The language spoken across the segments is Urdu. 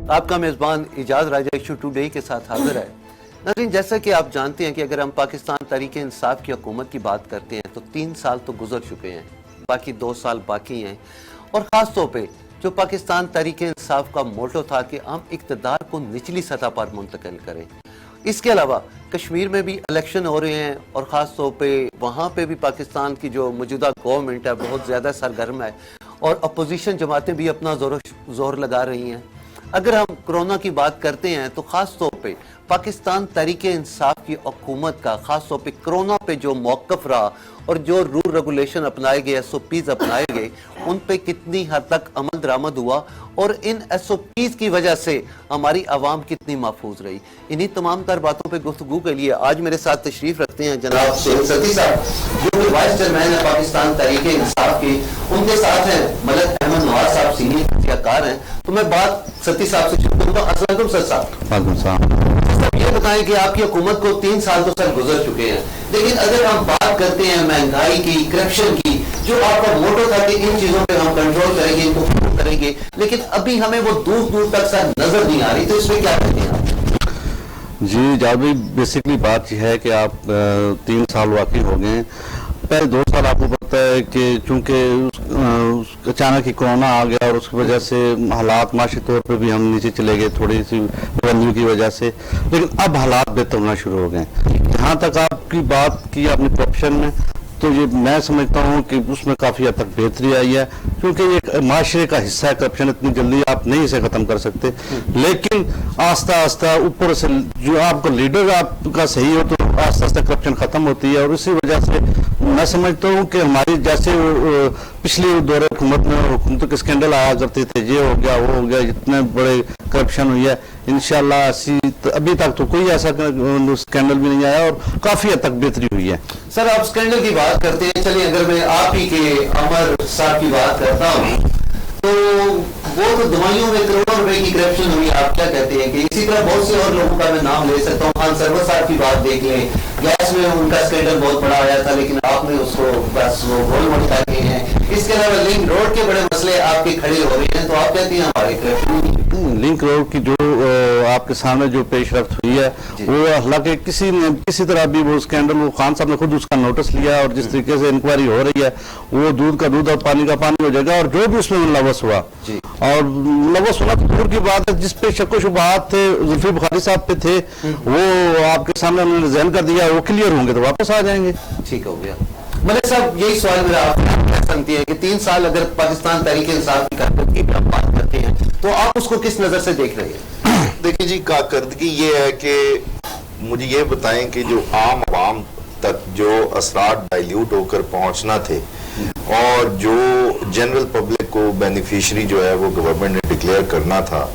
آپ کا میزبان اعجاز راجہ ایشو ٹوڈے کے ساتھ حاضر ہے۔ ناظرین، جیسا کہ آپ جانتے ہیں کہ اگر ہم پاکستان تحریک انصاف کی حکومت کی بات کرتے ہیں تو 3 سال تو گزر چکے ہیں، باقی 2 سال باقی ہیں، اور خاص طور پہ جو پاکستان تحریک انصاف کا موٹو تھا کہ ہم اقتدار کو نچلی سطح پر منتقل کریں۔ اس کے علاوہ کشمیر میں بھی الیکشن ہو رہے ہیں اور خاص طور پہ وہاں پہ بھی پاکستان کی جو موجودہ گورنمنٹ ہے بہت زیادہ سرگرم ہے اور اپوزیشن جماعتیں بھی اپنا زور لگا رہی ہیں۔ اگر ہم کرونا کی بات کرتے ہیں تو خاص طور پہ پاکستان تحریک انصاف کی حکومت کا خاص طور پہ کرونا پہ جو موقف رہا اور جو رول ریگولیشن اپنائے گئے، ایس او پیز اپنائے گئے، ان پہ کتنی حد تک عمل درآمد ہوا اور ان ایس او پیز کی وجہ سے ہماری عوام کتنی محفوظ رہی۔ انہی تمام تر باتوں پہ گفتگو کے لیے آج میرے ساتھ تشریف رکھتے ہیں جناب سید ستی صاحب، جو کہ وائس چیئرمین ہے پاکستان تحریک انصاف کی۔ ان کے ساتھ ہیں ملک احمد نواز صاحب، سینئر اختیارکار ہیں۔ تو میں بات ستی صاحب سے شروع کروں گا۔ السلام علیکم سر صاحب۔ وعلیکم السلام۔ یہ بتائیں کہ آپ کی حکومت کو 3 سال تو سر گزر چکے ہیں، لیکن اگر ہم بات کرتے ہیں مہنگائی کی، کرپشن کی، جو آپ کا موٹو تھا کہ ان چیزوں پہ ہم کنٹرول کریں گے، ان کو ختم کریں گے، لیکن ابھی ہمیں وہ دور دور تک سر نظر نہیں آ رہی، تو اس میں کیا کہتے ہیں آپ؟ جی جاوید، بیسکلی بات یہ ہے کہ آپ 3 سال واقعی ہو گئے ہیں۔ پہلے 2 سال آپ کو پتہ ہے کہ چونکہ اچانک ہی کرونا آ گیا اور اس کی وجہ سے حالات معاشی طور پہ بھی ہم نیچے چلے گئے تھوڑی سی ریونیو کی وجہ سے، لیکن اب حالات بہتر ہونا شروع ہو گئے ہیں۔ جہاں تک آپ کی بات کی آپ نے کرپشن میں، تو یہ میں سمجھتا ہوں کہ اس میں کافی حد تک بہتری آئی ہے، کیونکہ یہ معاشرے کا حصہ ہے۔ کرپشن اتنی جلدی آپ نہیں اسے ختم کر سکتے، لیکن آہستہ آہستہ اوپر سے جو آپ کا لیڈر آپ کا صحیح ہو تو آہستہ آہستہ کرپشن ختم ہوتی ہے، اور اسی وجہ سے میں سمجھتا ہوں کہ ہماری جیسے پچھلی دور حکومت میں حکومتوں کے اسکینڈل آیا کرتے تھے، یہ ہو گیا وہ ہو گیا، اتنے بڑے کرپشن ہوئی ہے، انشاءاللہ ابھی تک تو کوئی ایسا اسکینڈل بھی نہیں آیا اور کافی حد تک بہتری ہوئی ہے۔ سر آپ اسکینڈل کی بات کرتے ہیں، چلیے اگر میں آپ ہی کے عمر صاحب کی بات کرتا ہوں تو وہ تو دوائیوں میں کروڑوں روپے کی کرپشن ہوئی، آپ کیا کہتے ہیں کہ اسی طرح بہت سے اور لوگوں کا میں نام لے سکتا ہوں۔ خان سرور صاحب کی بات دیکھ لیں، گیس میں ان کا اسکینڈل بہت بڑا آیا تھا، لیکن آپ نے اس کو بس وہ گول مول کر کے ہیں۔ اس کے علاوہ لنک روڈ کے بڑے مسئلے آپ کے کھڑے ہو رہے ہیں، تو آپ کہتے ہیں ہمارے کرپشن لنک روڈ کی جو آپ کے سامنے جو پیش رفت ہوئی ہے، وہ حالانکہ کسی طرح بھی وہ اسکینڈل، وہ خان صاحب نے خود اس کا نوٹس لیا، اور جس طریقے سے انکوائری ہو رہی ہے وہ دودھ کا دودھ اور پانی کا پانی ہو جائے گا، اور جو بھی اس میں ملوث ہوا اور ملوث ہونا تو دور کی بات ہے، جس پہ شک و شبہات تھے زلفی بخاری صاحب پہ تھے، وہ آپ کے سامنے انہوں نے ذہن کر دیا، وہ کلیئر ہوں گے تو واپس آ جائیں گے۔ ٹھیک ہو گیا۔ ملک صاحب، یہی سوال میرا آپ کہہ سکتی ہے کہ 3 سال اگر پاکستان تحریک انصاف کی کارکردگی پہ آپ بات کرتے ہیں تو آپ اس کو کس نظر سے دیکھ رہے ہیں؟ دیکھیں جی، کارکردگی یہ ہے کہ مجھے یہ بتائیں کہ جو عام عوام تک جو اثرات ڈائلیوٹ ہو کر پہنچنا تھے اور جو جنرل پبلک کو بینیفیشری جو ہے وہ گورنمنٹ نے ڈکلیئر کرنا تھا،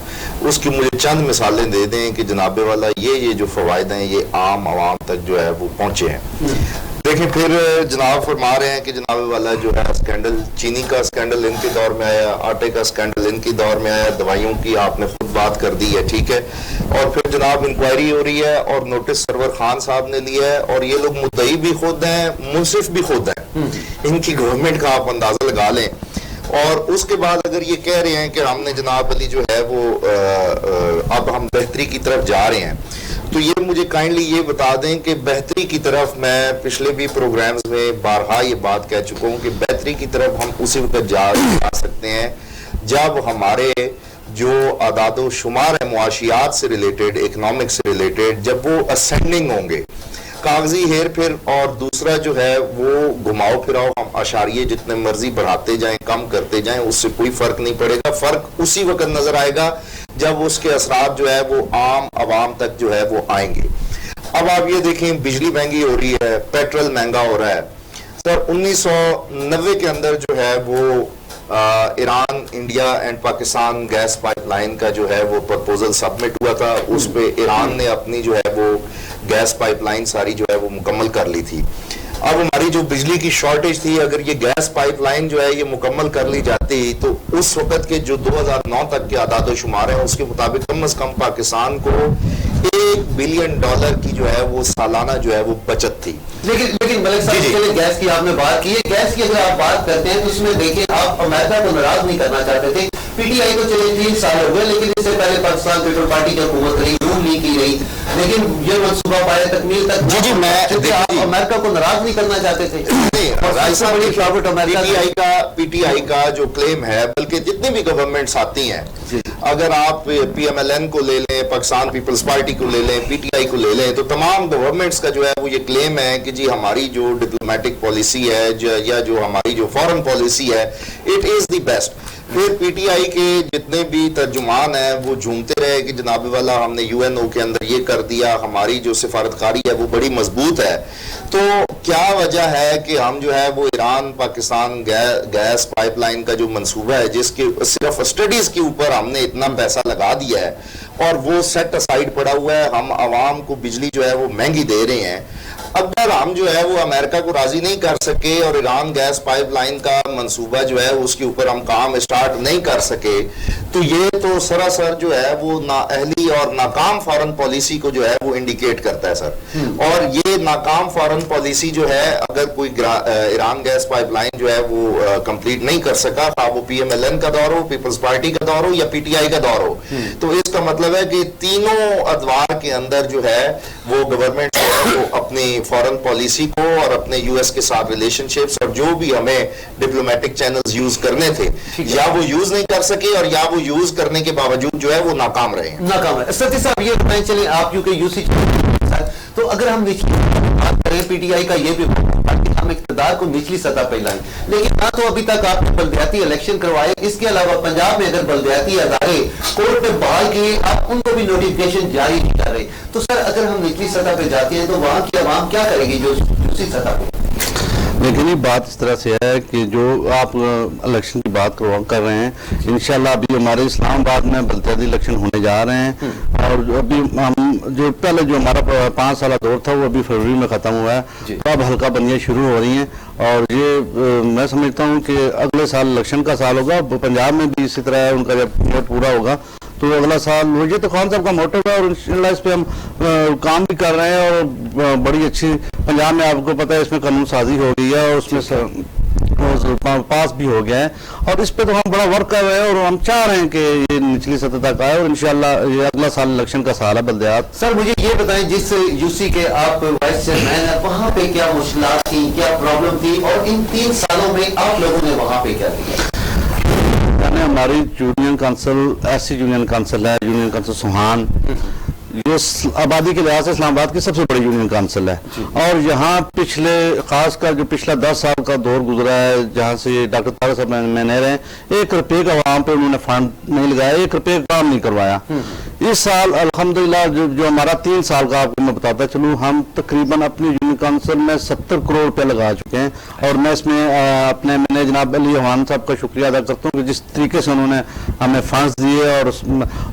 اس کی مجھے چند مثالیں دے دیں کہ جناب والا یہ جو فوائد ہیں یہ عام عوام تک جو ہے وہ پہنچے ہیں۔ دیکھیں، پھر جناب فرما رہے ہیں کہ جناب والا جو ہے اسکینڈل، چینی کا اسکینڈل ان کے دور میں آیا، آٹے کا اسکینڈل ان کے دور میں آیا، دوائیوں کی آپ نے خود بات کر دی ہے، ٹھیک ہے، اور پھر جناب انکوائری ہو رہی ہے اور نوٹس سرور خان صاحب نے لیا ہے، اور یہ لوگ مدعی بھی خود ہیں، منصف بھی خود ہیں، ان کی گورنمنٹ کا آپ اندازہ لگا لیں۔ اور اس کے بعد اگر یہ کہہ رہے ہیں کہ ہم نے جناب علی جو ہے وہ اب ہم بہتری کی طرف جا رہے ہیں، تو یہ مجھے کائنڈلی یہ بتا دیں کہ بہتری کی طرف، میں پچھلے بھی پروگرامز میں بارہا یہ بات کہہ چکا ہوں کہ بہتری کی طرف ہم اسی وقت جا سکتے ہیں جب ہمارے جو اعداد و شمار ہے معاشیات سے ریلیٹڈ، اکنامک سے ریلیٹڈ، جب وہ اسینڈنگ ہوں گے۔ کاغذی ہیر پھر اور دوسرا جو ہے وہ گھماؤ پھراؤ، ہم اشاریے جتنے مرضی بڑھاتے جائیں، کم کرتے جائیں، اس سے کوئی فرق نہیں پڑے گا۔ فرق اسی وقت نظر آئے گا جب اس کے اثرات جو ہے وہ عام عوام تک جو ہے وہ آئیں گے۔ اب آپ یہ دیکھیں، بجلی مہنگی ہو رہی ہے، پیٹرول مہنگا ہو رہا ہے۔ سر 1990 کے اندر جو ہے وہ Iran, India and Pakistan gas pipeline کا جو ہے وہ پرپوزل سبمٹ ہوا تھا، اس پہ ایران نے اپنی جو ہے وہ گیس پائپ لائن ساری جو ہے وہ مکمل کر لی تھی۔ اب ہماری جو بجلی کی شارٹیج تھی، اگر یہ گیس پائپ لائن جو ہے یہ مکمل کر لی جاتی تو اس وقت کے جو 2009 تک کے اعداد و شمار ہیں اس کے مطابق کم از کم پاکستان کو $1 بلین کی جو ہے وہ سالانہ جو ہے وہ بچت تھی۔ لیکن ملک صاحب، اس کے لیے گیس کی آپ نے بات کی ہے، گیس کی اگر آپ بات کرتے ہیں تو اس میں دیکھیں آپ امریکہ کو ناراض نہیں کرنا چاہتے تھے، پی ٹی آئی کو چلے 3 سال ہو گئے، لیکن اس سے پہلے پاکستان پیپل پارٹی کی حکومت رہی، نون لیگ کی رہی، لیکن یہ منصوبہ پائے تکمیل تک جی میں آپ امریکہ کو ناراض نہیں کرنا چاہتے تھے. پی ٹی آئی کا جو کلیم ہے، بلکہ جتنی بھی گورنمنٹس آتی ہیں، اگر آپ پی ایم ایل این کو لے لیں، پاکستان پیپلز پارٹی کو لے لیں، پی ٹی آئی کو لے لیں، تو تمام گورنمنٹس کا جو ہے وہ یہ کلیم ہے کہ جی ہماری جو ڈپلومیٹک پالیسی ہے یا جو ہماری جو فورن پالیسی ہے، اٹ از دی بیسٹ. پھر پی ٹی آئی کے جتنے بھی ترجمان ہیں وہ جھومتے رہے کہ جناب والا ہم نے یو این او کے اندر یہ کر دیا، ہماری جو سفارتکاری ہے وہ بڑی مضبوط ہے. تو کیا وجہ ہے کہ ہم جو ہے وہ Iran Pakistan gas pipeline کا جو منصوبہ ہے، جس کے صرف اسٹڈیز کے اوپر ہم نے اتنا پیسہ لگا دیا ہے اور وہ سیٹ اسائڈ پڑا ہوا ہے، ہم عوام کو بجلی جو ہے وہ مہنگی دے رہے ہیں، اگر ہم جو ہے وہ امریکہ کو راضی نہیں کر سکے اور ایران گیس پائپ لائن کا منصوبہ جو ہے اس کے اوپر ہم کام اسٹارٹ نہیں کر سکے، تو یہ تو سراسر جو ہے وہ نااہلی اور ناکام فارن پالیسی کو جو ہے وہ انڈیکیٹ کرتا ہے سر. اور یہ ناکام فارن پالیسی جو ہے اگر کوئی ایران گیس پائپ لائن جو ہے وہ کمپلیٹ نہیں کر سکا، خواہ وہ پی ایم ایل این کا دور ہو، پیپلز پارٹی کا دور ہو یا پی ٹی آئی کا دور ہو، تو اس کا مطلب ہے کہ تینوں ادوار کے اندر جو ہے وہ گورنمنٹ جو ہے وہ اپنی فورن پالیسی کو اور اپنے یو ایس کے ساتھ ریلیشن شپس اور جو بھی ہمیں ڈپلومیٹک چینلز یوز کرنے تھے، یا وہ یوز نہیں کر سکے اور یا وہ یوز کرنے کے باوجود جو ہے وہ ناکام رہے ہیں. ناکام ہے. ستی صاحب یہ بتائیں، چلیں آپ کیونکہ یو سی تو اگر ہم بات کریں پی ٹی آئی کا یہ بھی ہم اقتدار کو نچلی سطح پہ لائیں، لیکن نہ تو ابھی تک آپ نے بلدیاتی الیکشن کروائے، اس کے علاوہ پنجاب میں اگر بلدیاتی ادارے کورٹ میں بحال کیے، آپ ان کو بھی نوٹیفکیشن جاری نہیں کر رہے. تو سر اگر ہم نچلی سطح پہ جاتے ہیں تو وہاں کی عوام کیا کرے گی جو دوسری سطح پہ؟ لیکن یہ بات اس طرح سے ہے کہ جو آپ الیکشن کی بات کر رہے ہیں، انشاءاللہ ابھی ہمارے اسلام آباد میں بلدیاتی الیکشن ہونے جا رہے ہیں، اور ابھی ہم جو پہلے جو ہمارا 5 سالہ دور تھا وہ ابھی فروری میں ختم ہوا ہے، تو اب حلقہ بندیاں شروع ہو رہی ہیں، اور یہ میں سمجھتا ہوں کہ اگلے سال الیکشن کا سال ہوگا. پنجاب میں بھی اسی طرح ان کا جب ووٹ پورا ہوگا تو اگلا سال یہ تو خان صاحب کا موٹو ہے، اور انشاءاللہ اس پہ ہم کام بھی کر رہے ہیں، اور بڑی اچھی پنجاب میں آپ کو پتہ ہے اس میں قانون سازی ہو گئی ہے اور اس میں پاس بھی ہو گیا ہے، اور اس پہ تو ہم بڑا ورک کر رہے ہیں اور ہم چاہ رہے ہیں کہ یہ نچلی سطح تک آئے، اور انشاءاللہ یہ اگلا سال الیکشن کا سال ہے بلدیات. سر مجھے یہ بتائیں، جس یو سی کے آپ وائس چیئرمین ہیں، وہاں پہ کیا مشکلات تھیں، کیا پرابلم تھی، اور ان 3 سالوں میں آپ لوگوں نے وہاں پہ کیا کیا؟ ہماری یونین کونسل ایسی یونین کونسل ہے، یونین کونسل سوہان، یہ آبادی کے لحاظ سے اسلام آباد کی سب سے بڑی یونین کونسل ہے، اور یہاں پچھلے خاص کر جو پچھلا 10 سال کا دور گزرا ہے جہاں سے ڈاکٹر طارق صاحب مینیر ہیں، 1 روپے کا عوام پہ انہوں نے فنڈ نہیں لگایا، 1 روپے کا کام نہیں کروایا. اس سال الحمدللہ جو ہمارا 3 سال کا آپ کو میں بتاتا چلوں، ہم تقریباً اپنی یونین کونسل میں 70 کروڑ روپے لگا چکے ہیں، اور میں اس میں میں نے جناب علی اوان صاحب کا شکریہ ادا کرتا ہوں کہ جس طریقے سے انہوں نے ہمیں فنڈز دیے، اور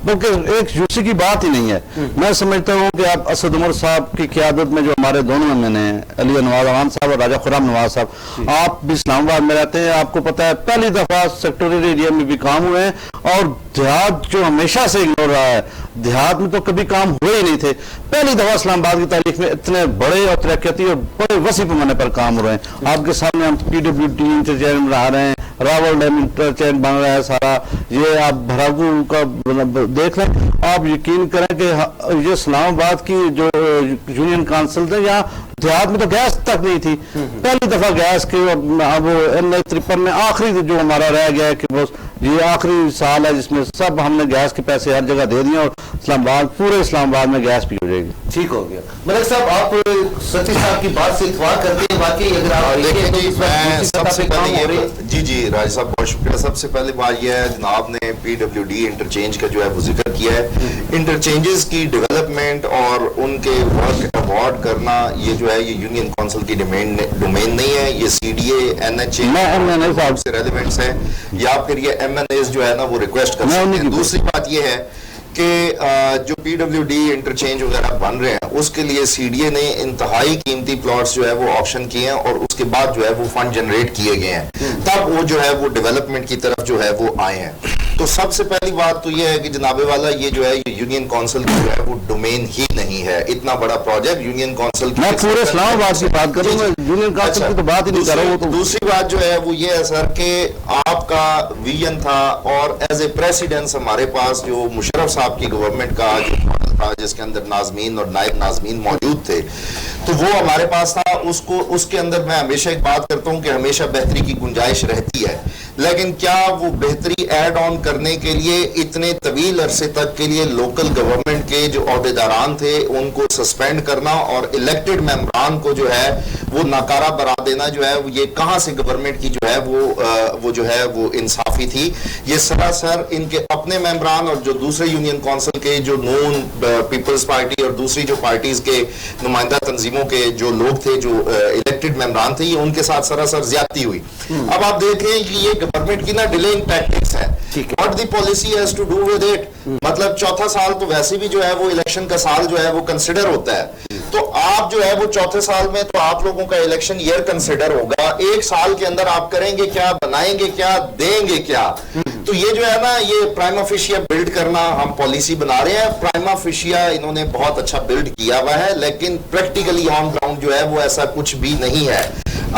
بلکہ ایک یو سی کی بات ہی نہیں ہے. میں سمجھتا ہوں کہ آپ اسد عمر صاحب کی قیادت میں جو ہمارے دونوں میں نے علی نواز اوان صاحب اور راجہ خرم نواز صاحب، آپ بھی اسلام آباد میں رہتے ہیں، آپ کو پتہ ہے پہلی دفعہ سیکٹوریل ایریا میں بھی کام ہوئے ہیں، اور دیہات جو ہمیشہ سے اگنور رہا ہے، دیہات میں تو کبھی کام ہوئے ہی نہیں تھے، پہلی دفعہ اسلام آباد کی تاریخ میں اتنے بڑے اور ترقیاتی اور بڑے وسیع پیمانے پر کام ہو رہے ہیں. آپ کے سامنے ہم پی ڈبلیو ڈی انٹرچینج رہا رہے ہیں، راول ڈیم انٹرچینج بن رہا ہے سارا، یہ آپ بھراگو کا دیکھ رہے ہیں. آپ یقین کریں کہ یہ اسلام آباد کی جو یونین کونسل تھے، یہاں دیہات میں تو گیس تک نہیں تھی، پہلی دفعہ گیس کے اب N53 میں آخری جو ہمارا رہ گیا ہے کہ بس یہ آخری سال ہے جس میں سب ہم نے گیس کے پیسے ہر جگہ دے دیے، اور اسلام آباد پورے اسلام آباد میں گیس بھی ہو جائے گی. ٹھیک ہو گیا. ملک صاحب آپ ستی صاحب کی بات سے اتفاق کرتے ہیں، واقعی اگر آپ جی راج صاحب بہت شکریہ. سب سے پہلے بات یہ ہے، جناب نے پی ڈبلیو ڈی انٹرچینج کا جو ہے وہ ذکر کیا ہے. انٹرچینجز کی ڈیولپمنٹ اور ان کے ورک ایوارڈ کرنا یہ جو ہے یہ یونین کونسل کی ڈومین نہیں ہے، یہ C D A N H A سے ریلیونٹس ہے، یا پھر یہ ایم این ایز جو ہے نا وہ ریکویسٹ کر سکتے ہیں. دوسری بات یہ ہے کہ جو پی ڈبلیو ڈی انٹرچینج وغیرہ بن رہے ہیں اس کے لیے سی ڈی اے نے انتہائی قیمتی پلاٹس جو ہے وہ آپشن کیے ہیں، اور اس کے بعد جو ہے وہ فنڈ جنریٹ کیے گئے ہیں، تب وہ جو ہے وہ ڈیولپمنٹ کی طرف جو ہے وہ آئے ہیں. تو سب سے پہلی بات تو یہ ہے کہ جناب والا یہ جو ہے یونین کونسل کی جو ہے وہ ڈومین ہی نہیں ہے. اتنا بڑا پروجیکٹ یونین کونسل کی, میں پورے اسلام آباد کی بات کروں گا, یونین کونسل کی تو بات ہی نہیں کر رہا ہوں. دوسری بات جو ہے وہ یہ ہے سر کہ آپ کا ویژن تھا اور ایز اے پریسیڈنس ہمارے پاس جو مشرف صاحب کی گورنمنٹ کا جو ماڈل تھا جس کے اندر ناظمین اور نائب ناظمین موجود تھے, تو وہ ہمارے پاس تھا. اس کے اندر میں ہمیشہ ایک بات کرتا ہوں کہ ہمیشہ بہتری کی گنجائش رہتی ہے, لیکن کیا وہ بہتری ایڈ آن کرنے کے لیے اتنے طویل عرصے تک کے لیے لوکل گورنمنٹ کے جو عہدیداران تھے ان کو سسپینڈ کرنا اور الیکٹڈ ممبران کو جو ہے وہ ناکارہ برا دینا جو ہے یہ کہاں سے گورنمنٹ کی جو ہے وہ جو ہے وہ انصافی تھی؟ یہ سراسر ان کے اپنے ممبران اور جو دوسرے یونین کونسل کے جو نون پیپلز پارٹی اور دوسری جو پارٹیز کے نمائندہ تنظیموں کے جو لوگ تھے جو الیکٹڈ ممبران تھے, یہ ان کے ساتھ سراسر زیادتی ہوئی. اب آپ دیکھیں کہ یہ گورنمنٹ کی نا ڈیلیئنگ ٹیکٹکس ہے. What the policy has to do with it, مطلب چوتھا سال تو ویسے بھی جو ہے وہ الیکشن کا سال جو ہے وہ کنسیڈر ہوتا ہے, تو آپ جو ہے وہ چوتھے سال میں تو آپ لوگوں کا الیکشن ایئر کنسیڈر ہوگا. ایک سال کے اندر آپ کریں گے کیا, بنائیں گے کیا, دیں گے کیا؟ تو یہ جو ہے نا یہ پرائما فیشیا بلڈ کرنا, ہم پالیسی بنا رہے ہیں, پرائما فیشیا انہوں نے بہت اچھا بلڈ کیا ہوا ہے, لیکن پریکٹیکلی آن گراؤنڈ جو ہے وہ ایسا کچھ بھی نہیں ہے.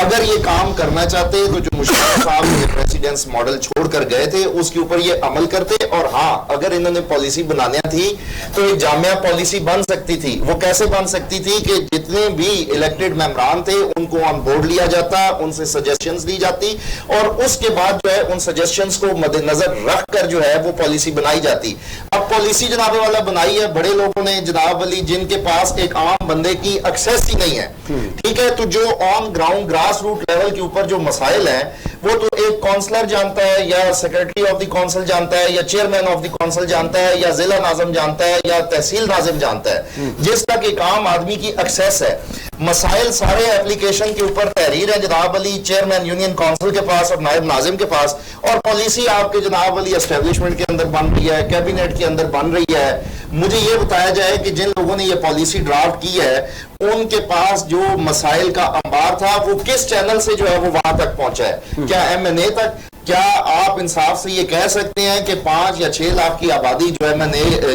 اگر یہ کام کرنا چاہتے تو جو مشرف صاحب یہ پریسیڈنس ماڈل چھوڑ کر گئے تھے اس کے اوپر یہ عمل کرتے, اور ہاں اگر انہوں نے پالیسی بنانا تھی تو ایک جامعہ پالیسی بن سکتی تھی. وہ کیسے بن سکتی تھی کہ جتنے بھی الیکٹڈ ممبران تھے ان کو آن بورڈ لیا جاتا, ان سے سجیشنز لی جاتی, اور اس کے بعد جو ہے ان سجیشنز کو مد نظر رکھ کر جو ہے وہ پالیسی بنائی جاتی. اب پالیسی جناب والا بنائی ہے بڑے لوگوں نے جناب علی, جن کے پاس ایک عام بندے کی ایکسیس ہی نہیں ہے. ٹھیک ہے, تو جو on ground grass root level کے اوپر جو مسائل ہیں وہ تو ایک کونسلر جانتا ہے, یا سیکرٹری آف دی کونسل جانتا ہے, یا چیئرمین آف دی کونسل جانتا ہے, یا ضلع ناظم جانتا ہے, یا تحصیل ناظم جانتا ہے, جس تک ایک عام آدمی کی ایکسیس ہے. مسائل سارے اپلیکیشن کے اوپر تحریر ہے جناب علی چیئرمین یونین کونسل کے پاس اور نائب ناظم کے پاس, اور پالیسی آپ کے جناب علی اسٹیبلشمنٹ کے اندر بن رہی ہے, کیبنٹ کے اندر بن رہی ہے. مجھے یہ بتایا جائے کہ جن لوگوں نے یہ پالیسی ڈرافٹ کی ہے ان کے پاس جو مسائل کا انبار تھا وہ کس چینل سے جو ہے وہ وہاں تک پہنچا ہے؟ کیا ایم این اے تک؟ کیا آپ انصاف سے یہ کہہ سکتے ہیں کہ 5 یا 6 لاکھ کی آبادی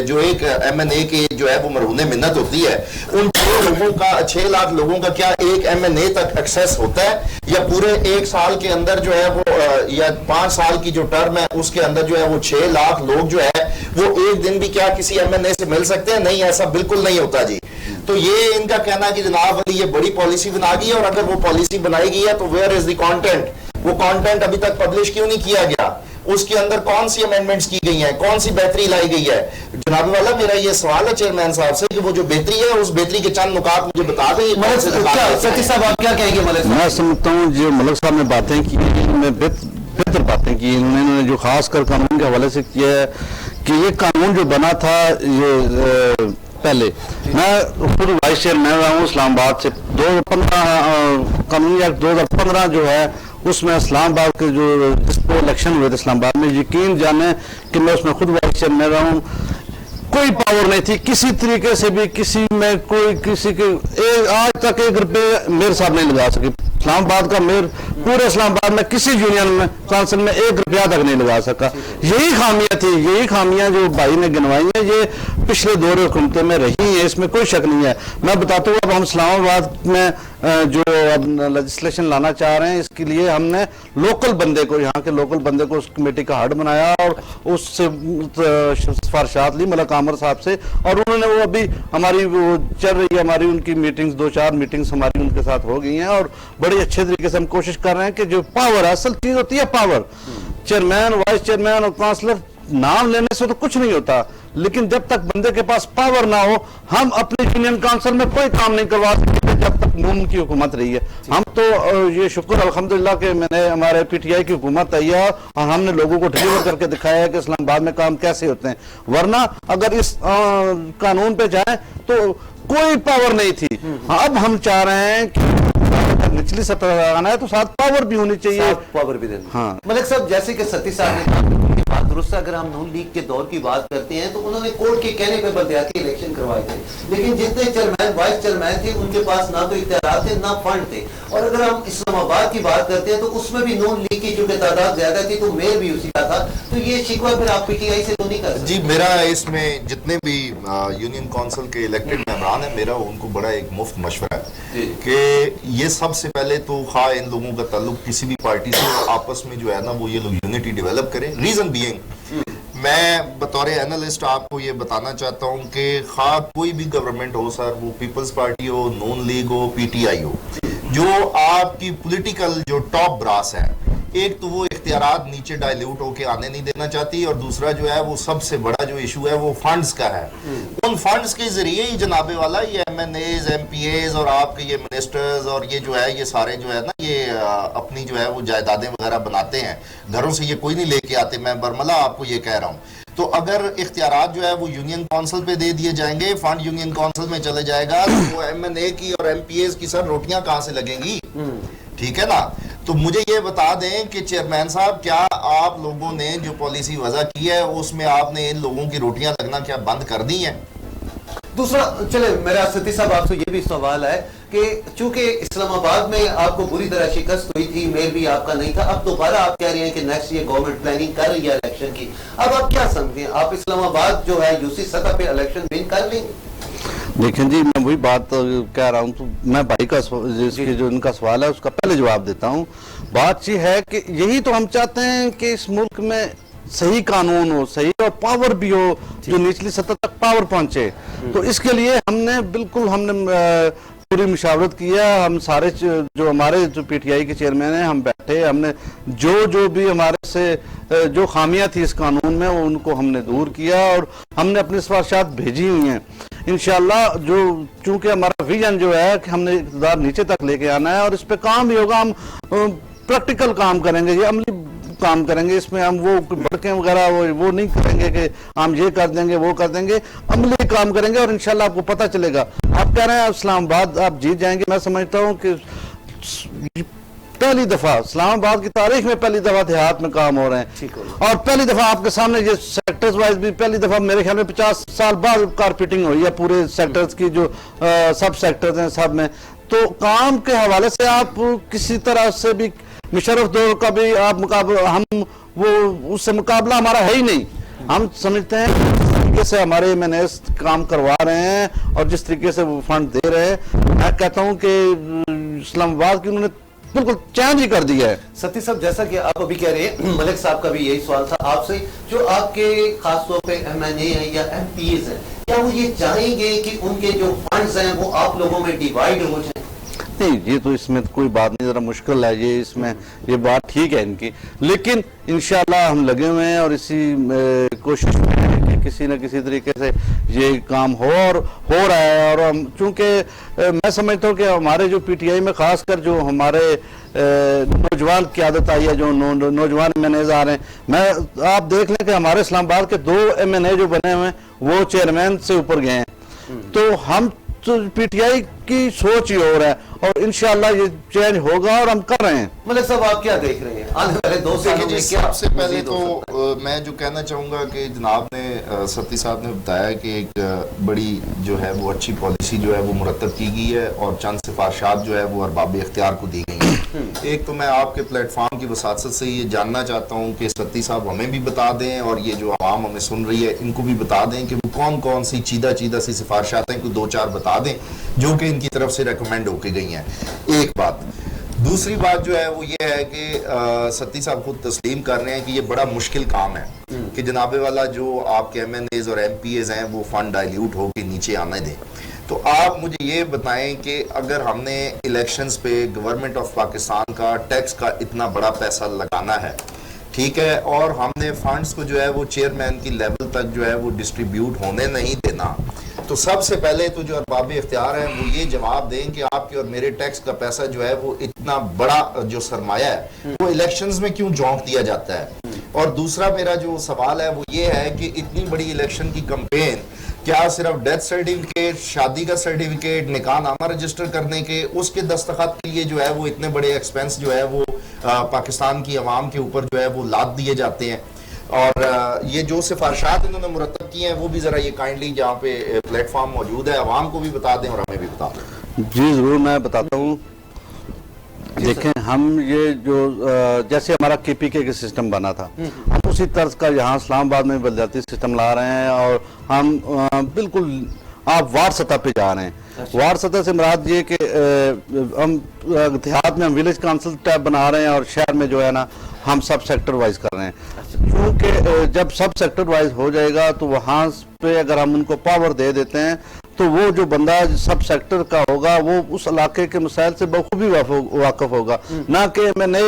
جو ایک ایم این اے کے جو ہے وہ مرہون منت ہوتی ہے, ان 6 لوگوں کا 6 لاکھ لوگوں کا کیا ایک ایم این اے تک ایکسیس ہوتا ہے, یا پورے 1 سال کے اندر جو ہے وہ یا 5 سال کی جو ٹرم ہے اس کے اندر جو ہے وہ 6 لاکھ لوگ جو ہے وہ ایک دن بھی کیا کسی ایم این اے سے مل سکتے ہیں؟ نہیں, ایسا بالکل نہیں ہوتا جی. تو یہ ان کا کہنا ہے کہ جناب علی یہ بڑی پالیسی بنا گئی ہے, اور اگر وہ پالیسی بنائی گئی ہے تو ویئر از دی کانٹینٹ؟ وہ کانٹینٹ ابھی تک پبلش کیوں نہیں کیا گیا؟ اس کے اندر کون سی امینڈمنٹس کی گئی ہیں, کون سی بہتری لائی گئی ہے؟ جناب والا میرا یہ سوال ہے چیئرمین صاحب سے کہ وہ جو بہتری ہے اس بہتری کے چند نکات مجھے بتا دیں. سچی صاحب آپ کیا کہیں گے؟ میں سمجھتا ہوں جو ملک صاحب نے باتیں کی ہیں بہتر باتیں کی, انہوں نے جو خاص کر قانون کے حوالے سے کیا ہے کہ یہ قانون جو بنا تھا یہ پہلے, میں خود وائس چیئرمین رہا ہوں اسلام آباد سے, 2015 قانونی ایکٹ 2015 جو ہے اس میں اسلام آباد کے جو جس پہ الیکشن ہوئے تھے اسلام آباد میں, یقین جانیں کہ میں اس میں خود وائس چیئرمین رہا ہوں, کوئی پاور نہیں تھی کسی طریقے سے بھی کسی میں کوئی کسی کے آج تک 1 روپے میئر صاحب نہیں لگا سکے. اسلام آباد کا میئر پورے اسلام آباد میں کسی یونین میں کونسل میں 1 روپیہ تک نہیں لگا سکا. یہی خامیاں تھی, یہی خامیاں جو بھائی نے گنوائی ہیں یہ پچھلے دور حکومتیں میں رہی ہیں, اس میں کوئی شک نہیں ہے. میں بتاتا ہوں اب ہم اسلام آباد میں جو اب لیجسلیشن لانا چاہ رہے ہیں اس کے لیے ہم نے لوکل بندے کو, یہاں کے لوکل بندے کو اس کمیٹی کا ہیڈ بنایا اور اس سے سفارشات لی ملک عامر صاحب سے, اور انہوں نے وہ ابھی ہماری وہ چل رہی ہے ہماری ان کی میٹنگز 2-4 میٹنگز ہماری ان کے ساتھ ہو گئی ہیں, اور بڑی اچھے طریقے سے ہم کوشش کر رہے ہیں کہ جو پاور ہے اصل چیز ہوتی ہے پاور, چیئرمین وائس چیئرمین اور کونسلر نام لینے سے تو کچھ نہیں ہوتا, لیکن جب تک بندے کے پاس پاور نہ ہو ہم اپنے یونین کونسل میں کوئی کام نہیں کروا سکتے جب تک نون کی حکومت رہی ہے. ہم تو یہ شکر الحمدللہ کہ میں نے ہمارے پی ٹی آئی کی حکومت آئی ہے اور ہم نے لوگوں کو ڈلیور کر کے دکھایا ہے کہ اسلام آباد میں کام کیسے ہوتے ہیں, ورنہ اگر اس قانون پہ جائیں تو کوئی پاور نہیں تھی. اب ہم چاہ رہے ہیں کہ نچلی سطح آنا ہے تو ساتھ پاور بھی ہونی چاہیے, پاور بھی دینا. ہاں ملک صاحب جیسے کہ ستی صاحب نے کہا درست ہے. اگر ہم نون لیگ کے دور کی بات کرتے ہیں تو انہوں نے کورٹ کے کہنے پہ بلدیاتی الیکشن کروائے تھے, لیکن جتنے چیئرمین وائس چیئرمین تھے ان کے پاس نہ تو اختیارات تھے نہ فنڈ تھے. اور اگر ہم اسلام آباد کی بات کرتے ہیں تو اس میں بھی نون لیگ کی چونکہ تعداد زیادہ تھی تو میئر بھی اسی کا تھا, تو یہ شکوہ پھر آپ پی ٹی آئی سے تو نہیں کر سکتے. جی میرا اس میں جتنے بھی یونین کونسل کے الیکٹڈ ممبران ہیں, میرا ان کو بڑا ایک مفت مشورہ ہے کہ یہ سب سے پہلے تو خواہ ان لوگوں کا تعلق کسی بھی پارٹی سے آپس میں جو ہے نا وہ یہ لوگ یونٹی ڈیولپ کریں. ریزن بینگ میں بطور اینالسٹ آپ کو یہ بتانا چاہتا ہوں کہ خواہ کوئی بھی گورنمنٹ ہو سر, وہ پیپلز پارٹی ہو, نون لیگ ہو, پی ٹی آئی ہو, جو آپ کی پولیٹیکل جو ٹاپ براس ہے, ایک تو وہ اختیارات نیچے ڈائلیوٹ ہو کے آنے نہیں دینا چاہتی, اور دوسرا جو ہے وہ سب سے بڑا جو ایشو ہے وہ فنڈز کا ہے. ان فنڈز کے ذریعے ہی جناب والا یہ M N As, M P As اور آپ کے یہ منسٹرز اور یہ جو ہے یہ سارے جو ہے نا یہ اپنی جو ہے وہ جائیدادیں وغیرہ بناتے ہیں, گھروں سے یہ کوئی نہیں لے کے آتے. میں برملا آپ کو یہ کہہ رہا ہوں. تو اگر اختیارات جو ہے وہ یونین کونسل پہ دے دیے جائیں گے, فنڈ یونین کونسل میں چلے جائے گا, تو وہ ایم این اے کی اور ایم پی ایز کی سر روٹیاں کہاں سے لگیں گی؟ ٹھیک ہے نا. تو مجھے یہ بتا دیں کہ چیئرمین صاحب کیا آپ لوگوں نے جو پالیسی وضع کی ہے اس میں آپ نے ان لوگوں کی روٹیاں لگنا کیا بند کر دی ہیں؟ دوسرا چلے میرا ستی صاحب آپ سے یہ بھی سوال ہے کہ چونکہ اسلام آباد میں آپ کو بری طرح شکست ہوئی تھی, میئر بھی آپ کا نہیں تھا, اب دوبارہ آپ کہہ رہے ہیں کہ نیکسٹ یہ گورنمنٹ پلاننگ کر رہی ہے الیکشن کی, اب آپ کیا سمجھتے ہیں آپ اسلام آباد جو ہے یو سی سطح پہ الیکشن ون کر لیں گے؟ دیکھیں جی میں وہی بات کہہ رہا ہوں, تو میں بھائی کا جو ان کا سوال ہے اس کا پہلے جواب دیتا ہوں. بات یہ ہے کہ یہی تو ہم چاہتے ہیں کہ اس ملک میں صحیح قانون ہو, صحیح اور پاور بھی ہو, جو نچلی سطح تک پاور پہنچے. تو اس کے لیے ہم نے پوری مشاورت کی ہے. ہم سارے جو ہمارے جو پی ٹی آئی کے چیئرمین ہیں, ہم بیٹھے, ہم نے جو بھی ہمارے سے جو خامیاں تھی اس قانون میں ان کو ہم نے دور کیا, اور ہم نے اپنی سفارشات بھیجی ہوئی ہیں. انشاءاللہ جو چونکہ ہمارا ویژن جو ہے کہ ہم نے اقتدار نیچے تک لے کے آنا ہے, اور اس پہ کام بھی ہوگا. ہم پریکٹیکل کام کریں گے, یہ عملی کام کریں گے. اس میں ہم وہ بڑکیں وغیرہ وہ نہیں کریں گے کہ ہم یہ کر دیں گے وہ کر دیں گے, عملی کام کریں گے. اور انشاءاللہ آپ کو پتہ چلے گا. آپ کہہ رہے ہیں اسلام آباد آپ جیت جائیں گے, میں سمجھتا ہوں کہ پہلی دفعہ اسلام آباد کی تاریخ میں پہلی دفعہ دیہات میں کام ہو رہے ہیں, اور پہلی دفعہ آپ کے سامنے یہ سیکٹرز وائز بھی پہلی دفعہ میرے خیال میں 50 سال بعد کارپیٹنگ ہوئی ہے پورے سیکٹرز کی, جو سب سیکٹرز ہیں سب میں. تو کام کے حوالے سے آپ کسی طرح سے بھی مشرف دور کا بھی آپ ہم وہ اس سے مقابلہ ہمارا ہے ہی نہیں. ہم سمجھتے ہیں جس طریقے سے ہمارے ایم این ایس کام کروا رہے ہیں اور جس طریقے سے وہ فنڈ دے رہے ہیں, میں کہتا ہوں کہ اسلام آباد کی انہوں نے بالکل چینج ہی کر دیا ہے. ستی صاحب جیسا کہ آپ ابھی کہہ رہے ہیں, ملک صاحب کا بھی یہی سوال تھا آپ سے, جو آپ کے خاص طور پہ ایم این اے ہیں یا ایم پی ایز ہیں, کیا وہ یہ چاہیں گے کہ ان کے جو فنڈز ہیں وہ آپ لوگوں میں ڈیوائیڈ ہو جائیں؟ نہیں, یہ تو اس میں کوئی بات نہیں, ذرا مشکل ہے یہ, اس میں یہ بات ٹھیک ہے ان کی, لیکن انشاءاللہ ہم لگے ہوئے ہیں اور اسی کوشش میں ہیں کہ کسی نہ کسی طریقے سے یہ کام ہو, اور ہو رہا ہے. اور ہم چونکہ میں سمجھتا ہوں کہ ہمارے جو پی ٹی آئی میں خاص کر جو ہمارے نوجوان قیادت آئی ہے, جو نوجوان ایم این ایز آ رہے ہیں, میں آپ دیکھ لیں کہ ہمارے اسلام آباد کے 2 ایم این اے جو بنے ہوئے ہیں وہ چیئرمین سے اوپر گئے ہیں. تو ہم پی ٹی آئی کی سوچ ہی ہو رہا ہے, اور انشاءاللہ یہ چینج ہوگا, اور ہم کر رہے ہیں. ملک صاحب آپ کیا دیکھ رہے ہیں آنے والے 2 سالوں میں؟ سب سے پہلے تو میں جو کہنا چاہوں گا کہ جناب نے ستی صاحب نے بتایا کہ ایک بڑی جو ہے وہ اچھی پالیسی جو ہے وہ مرتب کی گئی ہے, اور چند سفارشات جو ہے وہ ارباب اختیار کو دی گئی ہیں. ایک تو میں آپ کے پلیٹ فارم کی وساطت سے یہ جاننا چاہتا ہوں کہ ستی صاحب ہمیں بھی بتا دیں, اور یہ جو عوام ہمیں سن رہی ہے ان کو بھی بتا دیں کہ وہ کون کون سی چیدہ سی سفارشات ہیں, کوئی 2-4 بتا دیں جو کہ ان کی طرف سے ریکمینڈ ہو کے گئی ہیں. ایک بات. دوسری بات جو ہے وہ یہ ہے کہ ستی صاحب خود تسلیم کر رہے ہیں کہ یہ بڑا مشکل کام ہے کہ جناب والا جو آپ کے ایم این ایز اور ایم پی ایز ہیں وہ فنڈ ڈائلیوٹ ہو کے نیچے آنے دیں. تو آپ مجھے یہ بتائیں کہ اگر ہم نے الیکشنز پہ گورنمنٹ آف پاکستان کا ٹیکس کا اتنا بڑا پیسہ لگانا ہے, ٹھیک ہے, اور ہم نے فنڈز کو جو ہے وہ چیئرمین کی لیول تک جو ہے وہ ڈسٹریبیوٹ ہونے نہیں دینا, تو سب سے پہلے تو جو ارباب اختیار ہیں وہ یہ جواب دیں کہ آپ کے اور میرے ٹیکس کا پیسہ جو ہے وہ اتنا بڑا جو سرمایہ ہے وہ الیکشنز میں کیوں جھونک دیا جاتا ہے. اور دوسرا میرا جو سوال ہے وہ یہ ہے کہ اتنی بڑی الیکشن کی کمپین کیا صرف ڈیتھ سرٹیفکیٹ, شادی کا سرٹیفکیٹ, نکاح نامہ رجسٹر کرنے کے اس کے دستخط کے لیے جو ہے وہ اتنے بڑے ایکسپینس جو ہے وہ پاکستان کی عوام کے اوپر جو ہے وہ لاد دیے جاتے ہیں؟ اور یہ جو سفارشات انہوں نے مرتب کی ہیں وہ بھی ذرا یہ کائنڈلی جہاں پہ پلیٹ فارم موجود ہے عوام کو بھی بتا دیں اور ہمیں بھی بتا دیں. جی ضرور میں بتاتا ہوں. دیکھیں ہم یہ جو جیسے ہمارا کے پی کے سسٹم بنا تھا ہم اسی طرز کا یہاں اسلام آباد میں بلدیاتی سسٹم لا رہے ہیں اور ہم بالکل آپ وارڈ سطح پہ جا رہے ہیں. وارڈ سطح سے مراد یہ کہ ہم دیہات میں ہم ولیج کانسل ٹیب بنا رہے ہیں اور شہر میں جو ہے نا ہم سب سیکٹر وائز کر رہے ہیں. کیونکہ جب سب سیکٹر وائز ہو جائے گا تو وہاں پہ اگر ہم ان کو پاور دے دیتے ہیں تو وہ جو بندہ سب سیکٹر کا ہوگا وہ اس علاقے کے مسائل سے بخوبی واقف ہوگا. نہ کہ میں نے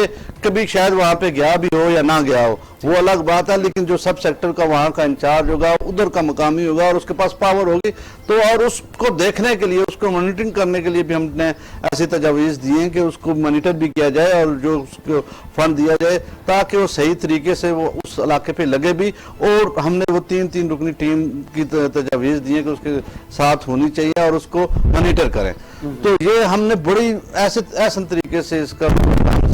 کبھی شاید وہاں پہ گیا بھی ہو یا نہ گیا ہو وہ الگ بات ہے, لیکن جو سب سیکٹر کا وہاں کا انچارج ہوگا ادھر کا مقامی ہوگا اور اس کے پاس پاور ہوگی تو اور اس کو دیکھنے کے لیے اس کو مانیٹرنگ کرنے کے لیے بھی ہم نے ایسی تجاویز دی ہیں کہ اس کو مانیٹر بھی کیا جائے اور جو اس کو فنڈ دیا جائے تاکہ وہ صحیح طریقے سے وہ اس علاقے پہ لگے بھی. اور ہم نے وہ تین رکنی ٹیم کی تجاویز دی ہیں کہ اس کے ساتھ ہونی چاہیے اور اس کو مانیٹر کریں. تو یہ ہم نے بڑی ایسن طریقے سے اس کا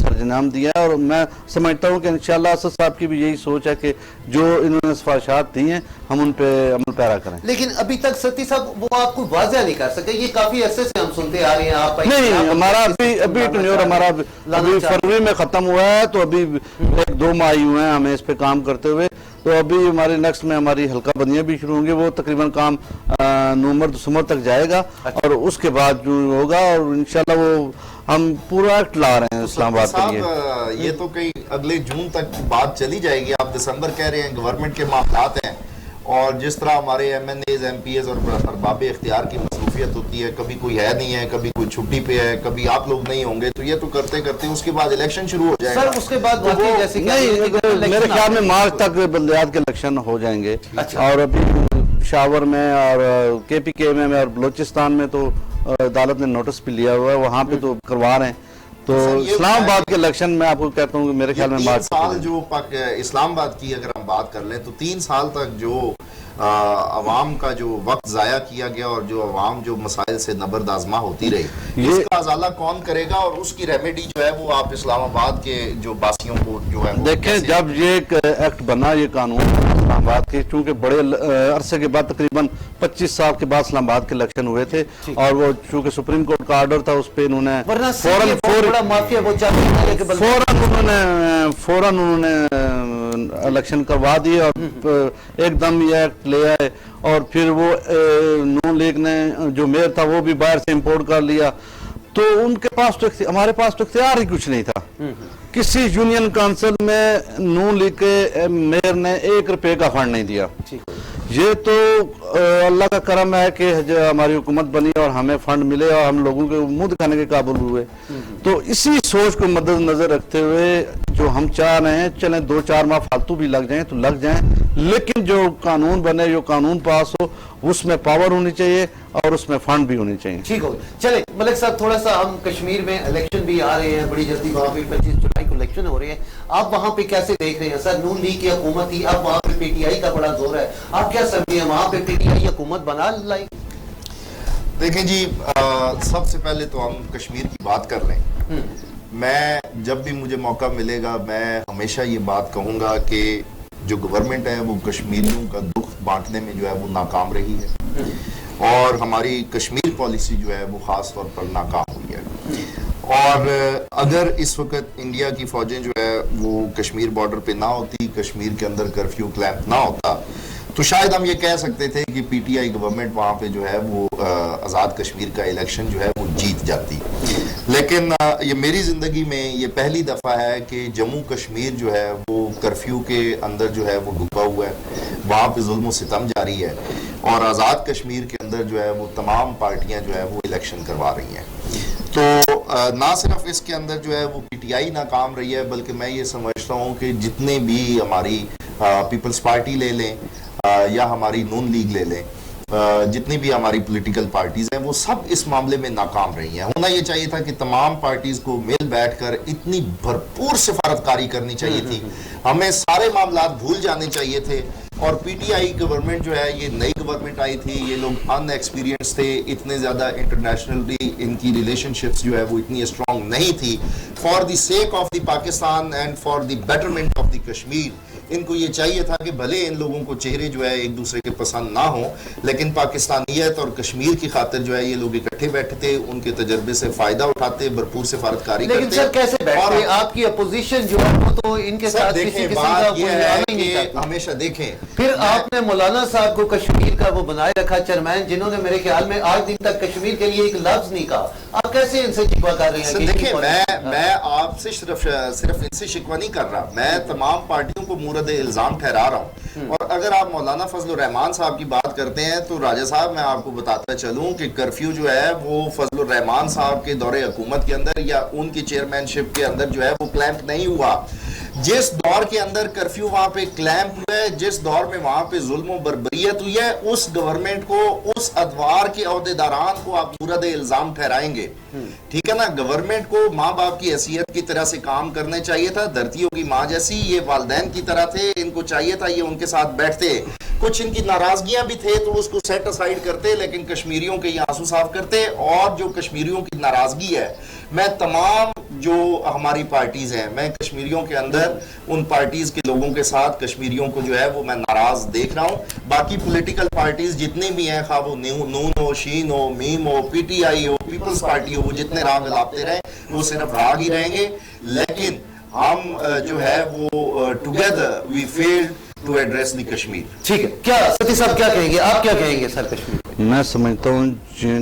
سرجنام دیا ہے اور میں سمجھتا ہوں کہ انشاءاللہ اسد صاحب کی بھی یہی سوچ ہے کہ جو انہوں نے سفارشات دی ہیں ہم ان پہ عمل پیرا کریں. لیکن ابھی تک ستی صاحب وہ آپ کو واضح نہیں کر سکے, یہ کافی عرصے سے ہم سنتے آ رہے ہیں. آپ نہیں ہمارا ابھی ٹینیور ہمارا ابھی فروری میں ختم ہوا ہے تو ابھی 1-2 ماہ ہوئے ہیں ہمیں اس پہ کام کرتے ہوئے. تو ابھی ہماری نیکسٹ میں ہماری حلقہ بندیاں بھی شروع ہوں گی, وہ تقریباً کام نومبر دسمبر تک جائے گا اور اس کے بعد جو ہوگا اور انشاءاللہ وہ ہم پورا ایکٹ لا رہے ہیں اسلام آباد کے لیے. یہ تو کئی اگلے جون تک بات چلی جائے گی. آپ دسمبر کہہ رہے ہیں گورنمنٹ کے معاملات ہیں اور جس طرح ہمارے M N As M P As اور ارباب اختیار کی مصروفیت ہوتی ہے, کبھی کوئی ہے نہیں ہے, کبھی کوئی چھٹی پہ ہے, کبھی آپ لوگ نہیں ہوں گے, تو یہ تو کرتے کرتے اس کے بعد الیکشن شروع ہو جائے گا. سر اس کے بعد میرے خیال میں مارچ تک بلدیات کے الیکشن ہو جائیں گے. اور ابھی شاور میں اور کے پی کے میں اور بلوچستان میں تو عدالت نے نوٹس بھی لیا ہوا ہے, وہاں پہ تو کروا رہے ہیں. تو اسلام آباد کے الیکشن میں آپ کو کہتا ہوں کہ میرے خیال میں 3 سال جو اسلام آباد کی اگر ہم بات کر لیں تو 3 سال تک جو عوام کا جو وقت ضائع کیا گیا اور جو عوام جو مسائل سے نبرد آزما ہوتی رہی, اس کا ازالہ کون کرے گا اور اس کی ریمیڈی جو ہے وہ آپ اسلام آباد کے جو باسیوں کو جو ہے دیکھیں. جب یہ ایکٹ بنا یہ قانون اسلام آباد کے, چونکہ بڑے عرصے کے بعد تقریباً 25 سال کے بعد اسلام آباد کے الیکشن ہوئے تھے اور وہ چونکہ سپریم کورٹ کا آرڈر تھا اس پہ انہوں نے فوراً انہوں نے الیکشن کروا دیے اور ایک دم یہ ایکٹ لے آئے. اور پھر وہ نون لیگ نے جو میئر تھا وہ بھی باہر سے امپورٹ کر لیا. تو ان کے پاس تو ہمارے پاس تو اختیار ہی کچھ نہیں تھا. کسی یونین کانسل میں نون لیگ کے میئر نے 1 روپے کا فنڈ نہیں دیا. یہ تو اللہ کا کرم ہے کہ ہماری حکومت بنی اور ہمیں فنڈ ملے اور ہم لوگوں کے منہ دکھانے کے قابل ہوئے. تو اسی سوچ کو مد نظر رکھتے ہوئے جو ہم چاہ رہے ہیں چلیں 2-4 ماہ فالتو بھی لگ جائیں تو لگ جائیں, لیکن جو قانون بنے جو قانون پاس ہو اس میں پاور ہونی چاہیے اور اس میں فنڈ بھی ہونی چاہیے. ٹھیک ہو چلے ملک صاحب, تھوڑا سا ہم کشمیر میں الیکشن بھی آ رہے ہیں بڑی جلدی, وہاں پہ 25 جولائی کو الیکشن ہو رہے ہیں. آپ وہاں پہ کیسے دیکھ رہے ہیں سر؟ نون لیگ کی حکومت ہی, اب وہاں پہ پی ٹی آئی کا بڑا زور ہے, آپ کیا سمجھیں وہاں پہ پی ٹی آئی حکومت بنا لائی؟ دیکھیں جی, سب سے پہلے تو ہم کشمیر کی بات کر لیں. میں جب بھی مجھے موقع ملے گا میں ہمیشہ یہ بات کہوں گا کہ جو گورنمنٹ ہے وہ کشمیریوں کا دکھ بانٹنے میں جو ہے وہ ناکام رہی ہے اور ہماری کشمیر پالیسی جو ہے وہ خاص طور پر ناکام ہوئی ہے. اور اگر اس وقت انڈیا کی فوجیں جو ہے وہ کشمیر بارڈر پہ نہ ہوتی, کشمیر کے اندر کرفیو کلیمپ نہ ہوتا, تو شاید ہم یہ کہہ سکتے تھے کہ پی ٹی آئی گورنمنٹ وہاں پہ جو ہے وہ آزاد کشمیر کا الیکشن جو ہے وہ جیت جاتی. لیکن یہ میری زندگی میں یہ پہلی دفعہ ہے کہ جموں کشمیر جو ہے وہ کرفیو کے اندر جو ہے وہ ڈوبا ہوا ہے, وہاں پہ ظلم و ستم جاری ہے اور آزاد کشمیر کے اندر جو ہے وہ تمام پارٹیاں جو ہے وہ الیکشن کروا رہی ہیں. تو نہ صرف اس کے اندر جو ہے وہ پی ٹی آئی ناکام رہی ہے, بلکہ میں یہ سمجھتا ہوں کہ جتنے بھی ہماری پیپلز پارٹی لے لیں یا ہماری نون لیگ لے لیں, جتنی بھی ہماری پولیٹیکل پارٹیز ہیں وہ سب اس معاملے میں ناکام رہی ہیں. ہونا یہ چاہیے تھا کہ تمام پارٹیز کو مل بیٹھ کر اتنی بھرپور سفارتکاری کرنی چاہیے تھی, ہمیں سارے معاملات بھول جانے چاہیے تھے. اور پی ٹی آئی گورنمنٹ جو ہے یہ نئی گورنمنٹ آئی تھی, یہ لوگ ان ایکسپیرینس تھے, اتنے زیادہ انٹرنیشنلی ان کی ریلیشن شپس جو ہے وہ اتنی اسٹرانگ نہیں تھی. For the sake of the Pakistan and for the betterment of the Kashmir ان کو یہ چاہیے تھا کہ بھلے ان لوگوں کو چہرے جو ہے ایک دوسرے کے پسند نہ ہوں، لیکن پاکستانیت اور کشمیر کی خاطر جو ہے یہ لوگ اکٹھے بیٹھتے، ان کے تجربے سے فائدہ اٹھاتے، بھرپور سفارتکاری کرتے۔ لیکن سر کیسے بیٹھتے؟ آپ کی اپوزیشن جو ہے وہ تو ان کے ساتھ کسی قسم کا کوئی ہے ہی نہیں کہ چاہتی۔ ہمیشہ دیکھیں، پھر آپ نے مولانا صاحب کو کشمیر کا وہ بنائے رکھا چیئرمین، جنہوں نے میرے خیال میں آج دن تک کشمیر کے لیے ایک لفظ نہیں کہا۔ آپ کیسے ان سے شکوہ کر رہے ہیں؟ دیکھیں میں آپ سے صرف ان سے شکوہ نہیں کر رہا، میں تمام پارٹیوں کو مورد الزام ٹھہرا رہا ہوں۔ اور اگر آپ مولانا فضل الرحمان صاحب کی بات کرتے ہیں تو راجہ صاحب میں آپ کو بتاتا چلوں کہ کرفیو جو ہے وہ فضل الرحمان صاحب کے دور حکومت کے اندر یا ان کی چیئرمین شپ کے اندر جو ہے وہ کلیمپ نہیں ہوا۔ جس دور کے اندر کرفیو وہاں پہ کلیمپ ہوا ہے، جس دور میں وہاں پہ ظلم و بربریت ہوئی ہے، اس گورنمنٹ کو، اس ادوار کے عہدیداران کو آپ مورد الزام ٹھہرائیں گے؟ ٹھیک ہے نا؟ گورنمنٹ کو ماں باپ کی حیثیت کی طرح سے کام کرنے چاہیے تھا، دھرتیوں کی ماں جیسی، یہ والدین کی طرح تھے، ان کو چاہیے تھا یہ ان کے ساتھ بیٹھتے، کچھ ان کی ناراضگیاں بھی تھے تو اس کو سیٹ اسائیڈ کرتے، لیکن کشمیریوں کے یہ آنسو صاف کرتے۔ اور جو کشمیریوں کی ناراضگی ہے، میں تمام جو ہماری پارٹیز ہیں، میں کشمیریوں کے اندر ان پارٹیز کے لوگوں کے ساتھ کشمیریوں کو جو ہے وہ میں ناراض دیکھ رہا ہوں۔ باقی پولیٹیکل پارٹیز جتنے بھی ہیں، خواہ وہ نون ہو، شین ہو، میم ہو، پی ٹی آئی ہو، پیپلز پارٹی ہو، وہ جتنے راگ الاپتے رہیں وہ صرف راگ ہی رہیں گے، لیکن ہم جو ہے وہ together we failed to address the Kashmir. ٹھیک ہے، کیا ستی صاحب کیا کہیں گے؟ آپ کیا کہیں گے سر کشمیر پہ؟ میں سمجھتا ہوں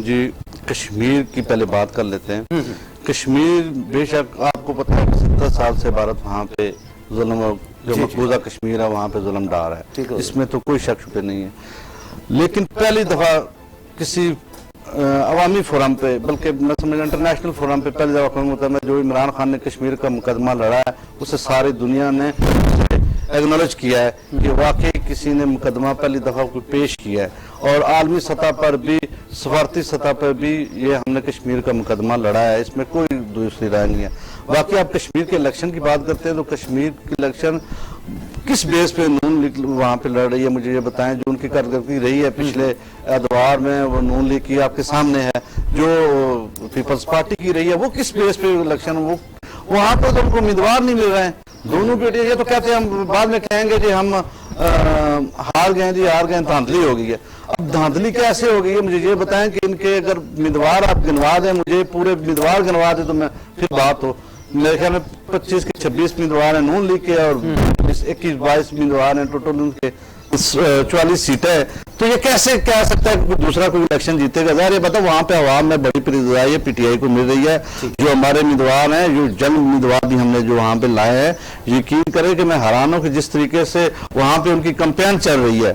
جی کشمیر کی پہلے بات کر لیتے ہیں۔ کشمیر بے شک آپ کو پتہ ہے 70 سال سے بھارت وہاں پہ ظلم، جو مقبوضہ کشمیر ہے وہاں پہ ظلم ڈھا رہا ہے، اس میں تو کوئی شک شبہ نہیں ہے۔ لیکن پہلی دفعہ کسی عوامی فورم پہ، بلکہ میں سمجھتا انٹرنیشنل فورم پہ پہلی دفعہ اقوام متحدہ میں جو عمران خان نے کشمیر کا مقدمہ لڑا ہے، اسے ساری دنیا نے ایگنالج کیا ہے کہ واقعی کسی نے مقدمہ پہلی دفعہ کو پیش کیا ہے، اور عالمی سطح پر بھی، سفارتی سطح پر بھی یہ ہم نے کشمیر کا مقدمہ لڑا ہے، اس میں کوئی دوسری رائے نہیں ہے۔ باقی آپ کشمیر کے الیکشن کی بات کرتے ہیں تو کشمیر کی الیکشن کس بیس پہ نون لیگ وہاں پہ لڑ رہی ہے؟ مجھے یہ بتائیں، جو ان کی کارکردگی رہی ہے پچھلے ادوار میں، وہ نون لیگ کی آپ کے سامنے ہے، جو پیپلز پارٹی کی رہی ہے وہ کس بیس پہ الیکشن، وہ وہاں پہ تو ان کو امیدوار نہیں مل رہے ہیں دونوں بیٹے۔ یہ تو کہتے ہیں ہم بعد میں کہیں گے جی ہم ہار گئے، جی ہار گئے، دھاندلی ہو گئی ہے۔ اب دھاندلی کیسے ہو گئی ہے؟ مجھے یہ بتائیں کہ ان کے اگر امیدوار آپ گنوا دیں، مجھے پورے امیدوار گنوا دیں تو میں پھر بات ہو۔ میرے خیال میں 25 کے 26 امیدوار ہیں نون لیگ کے، اور 21-22 امیدوار ہیں ٹوٹل ان کے 44 سیٹیں ہیں۔ تو یہ کیسے کہہ سکتا ہے کہ دوسرا کوئی الیکشن جیتے گا؟ ظاہر یہ بتا وہاں پہ عوام میں بڑی پرزائی ہے، پی ٹی آئی کو مل رہی ہے۔ جو ہمارے امیدوار ہیں، جو جنگ امیدوار بھی ہم نے جو وہاں پہ لائے ہیں، یقین کرے کہ میں حیران ہوں کہ جس طریقے سے وہاں پہ ان کی کمپین چل رہی ہے،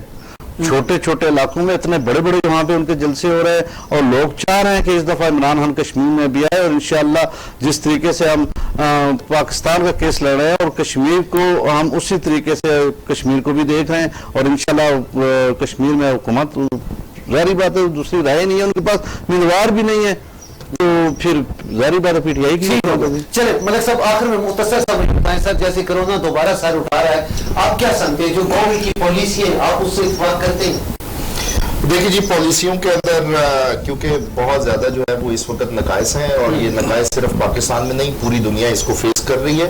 چھوٹے چھوٹے علاقوں میں اتنے بڑے بڑے وہاں پہ ان کے جلسے ہو رہے ہیں، اور لوگ چاہ رہے ہیں کہ اس دفعہ عمران خان کشمیر میں بھی آئے، اور انشاءاللہ جس طریقے سے ہم پاکستان کا کیس لڑ رہے ہیں اور کشمیر کو ہم اسی طریقے سے کشمیر کو بھی دیکھ رہے ہیں، اور انشاءاللہ کشمیر میں حکومت، ظاہری بات ہے دوسری رائے نہیں ہے ان کے پاس، امیدوار بھی نہیں ہے، تو پھر ظاہری بات ہے پی ٹی آئی کی۔ چلے ملک صاحب آخر میں مختصر سا مجھے بتائیں سر، جیسے کرونا دوبارہ سر اٹھا رہا ہے، آپ کیا سمجھتے ہیں جو گورنمنٹ کی پالیسی ہے آپ اس سے اتفاق کرتے ہیں؟ دیکھیں جی، پالیسیوں کے اندر کیونکہ بہت زیادہ جو ہے وہ اس وقت نقائص ہیں، اور یہ نقائص صرف پاکستان میں نہیں پوری دنیا اس کو فیس کر رہی ہے،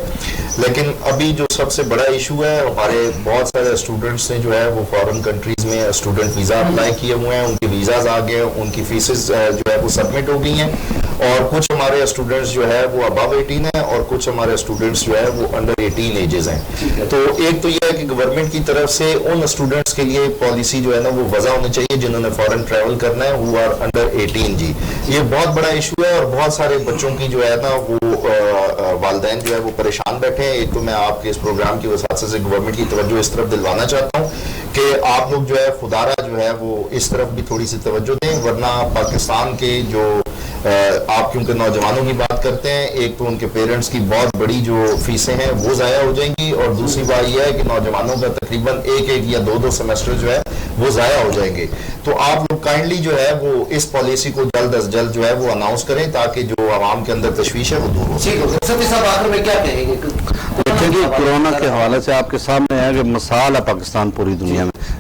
لیکن ابھی جو سب سے بڑا ایشو ہے، ہمارے بہت سارے اسٹوڈنٹس نے جو ہے وہ فارن کنٹریز میں اسٹوڈنٹ ویزا اپلائی کیے ہوئے ہیں، ان کے ویزاز آ گئے، ان کی فیسز جو ہے وہ سبمٹ ہو گئی ہیں، اور کچھ ہمارے اسٹوڈنٹس جو ہے وہ ابو 18 ہیں، اور کچھ ہمارے اسٹوڈنٹس جو ہے وہ انڈر 18 ایجز ہیں۔ تو ایک تو یہ ہے کہ گورنمنٹ کی طرف سے ان اسٹوڈنٹس کے لیے پالیسی جو ہے نا وہ وضع ہونی چاہیے جنہوں نے فارن ٹریول کرنا ہے، who are under 18 جی۔ یہ بہت بڑا ایشو ہے، اور بہت سارے بچوں کی جو ہے نا وہ والدین جو ہے وہ پریشان بیٹھے ہیں۔ ایک تو میں آپ کے اس پروگرام کی وسعت سے گورنمنٹ کی توجہ اس طرف دلوانا چاہتا ہوں کہ آپ لوگ جو ہے خدا را جو ہے وہ اس طرف بھی تھوڑی سی توجہ دیں، ورنہ پاکستان کے جو آپ کیونکہ نوجوانوں کی بات کرتے ہیں، ایک تو ان کے پیرنٹس کی بہت بڑی جو فیسیں ہیں وہ ضائع ہو جائیں گی، اور دوسری بات یہ ہے کہ نوجوانوں کا تقریباً ایک یا دو سیمسٹر جو ہے وہ ضائع ہو جائیں گے۔ تو آپ لوگ کائنڈلی جو ہے وہ اس پالیسی کو جلد از جلد جو ہے وہ اناؤنس کریں تاکہ جو عوام کے اندر تشویش ہے وہ دور ہو۔ ستی صاحب آخر میں کیا کہیں گے؟ دیکھیں جی، کورونا کے حوالے سے آپ کے سامنے ہے کہ مثال ہے پاکستان پوری دنیا میں،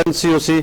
NCOC